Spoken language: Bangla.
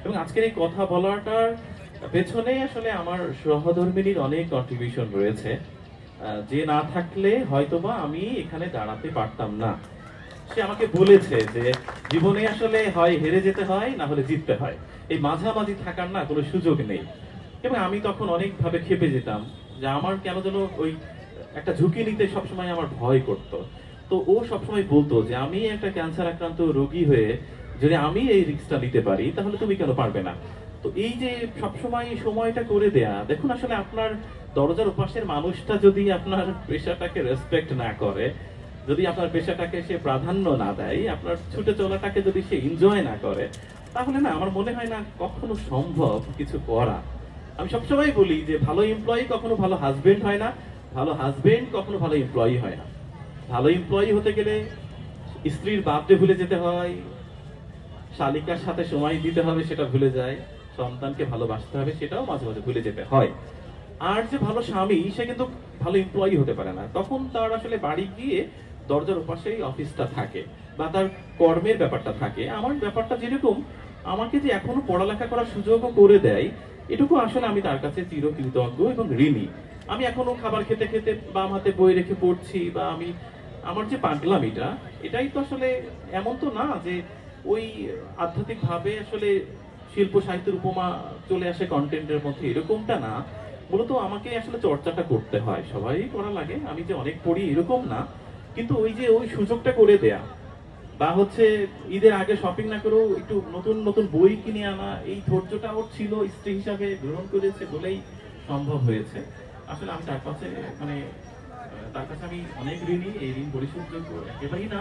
এবং আজকের এই কথা বলাটার পেছনে আসলে আমার সহধর্মিণীর অনেক কন্ট্রিবিউশন রয়েছে। যে না থাকলে হয়তোবা আমি এখানে দাঁড়াতে পারতাম না। সে আমাকে বলেছে যে জীবনে আসলে হয় হেরে যেতে হয়, না হলে জিততে হয়। এই মাঝামাঝি থাকার না কোনো সুযোগ নেই। এবং আমি তখন অনেকভাবে ক্ষেপে যেতাম যে আমার কেন যেন ওই একটা ঝুঁকি নিতে সবসময় আমার ভয় করতো। তো ও সবসময় বলতো যে আমি একটা ক্যান্সার আক্রান্ত রোগী হয়ে যদি আমি এই রিস্কটা নিতে পারি তাহলে তুমি কেন পারবে না। তো এই যে সবসময় সময়টা করে দেয়া, দেখুন আসলে আপনার দরজার ওপাশের মানুষটা যদি আপনার পেশাটাকে রেসপেক্ট না করে, যদি আপনার পেশাটাকে সে প্রাধান্য না দেয়, আপনার ছুটে চলাটাকে যদি সে এনজয় না করে, তাহলে না আমার মনে হয় না কখনো সম্ভব কিছু করা। আমি সবসময় বলি যে ভালো এমপ্লয়ি কখনো ভালো হাজবেন্ড হয় না, ভালো হাজবেন্ড কখনো ভালো এমপ্লয়ি হয় না। ভালো এমপ্লয়ি হতে গেলে স্ত্রীর বার্থডে ভুলে যেতে হয়, শালিকার সাথে সময় দিতে হবে সেটা ভুলে যায়, সন্তানকে ভালোবাসতে হবে সেটাও মাঝে মাঝে ভুলে যেতে হয়। আর যে ভালো স্বামী সে কিন্তু ভালো এমপ্লয়ি হতে পারে না, তখন তার আসলে বাড়ি গিয়ে দরজার ওপাশেই অফিসটা থাকে বা তার কর্মের ব্যাপারটা থাকে। আমার ব্যাপারটা যেরকম, আমাকে যে এখনো পড়ালেখা করার সুযোগও করে দেয়, এটুকু আসলে আমি তার কাছে চিরকৃতজ্ঞ এবং ঋণী। আমি এখনো খাবার খেতে খেতে বাম হাতে বই রেখে পড়ছি, বা আমি আমার যে পাগলামিটা, এটাই তো আসলে এমন তো না যে ওই আধ্যাত্মিক ভাবে আসলে শিল্প সাহিত্যের উপমা চলে আসে কন্টেন্টের মধ্যে, এরকমটা না। মূলত আমাকে আসলে চর্চাটা করতে হয়, সবাই করা লাগে, আমি যে অনেক পড়ি এরকম না। কিন্তু ওই যে ওই সুযোগটা করে দেয়া, বা হচ্ছে ঈদের আগে শপিং না করেও একটু নতুন নতুন বই কিনে আনা, এই ধৈর্যটা ওর ছিল, স্ত্রী হিসাবে গ্রহণ করেছে বলেই সম্ভব হয়েছে। আসলে আমি তার কাছে মানে তার কাছে আমি অনেক ঋণী, এই ঋণ পরিশোধযোগ্য একেবারেই না।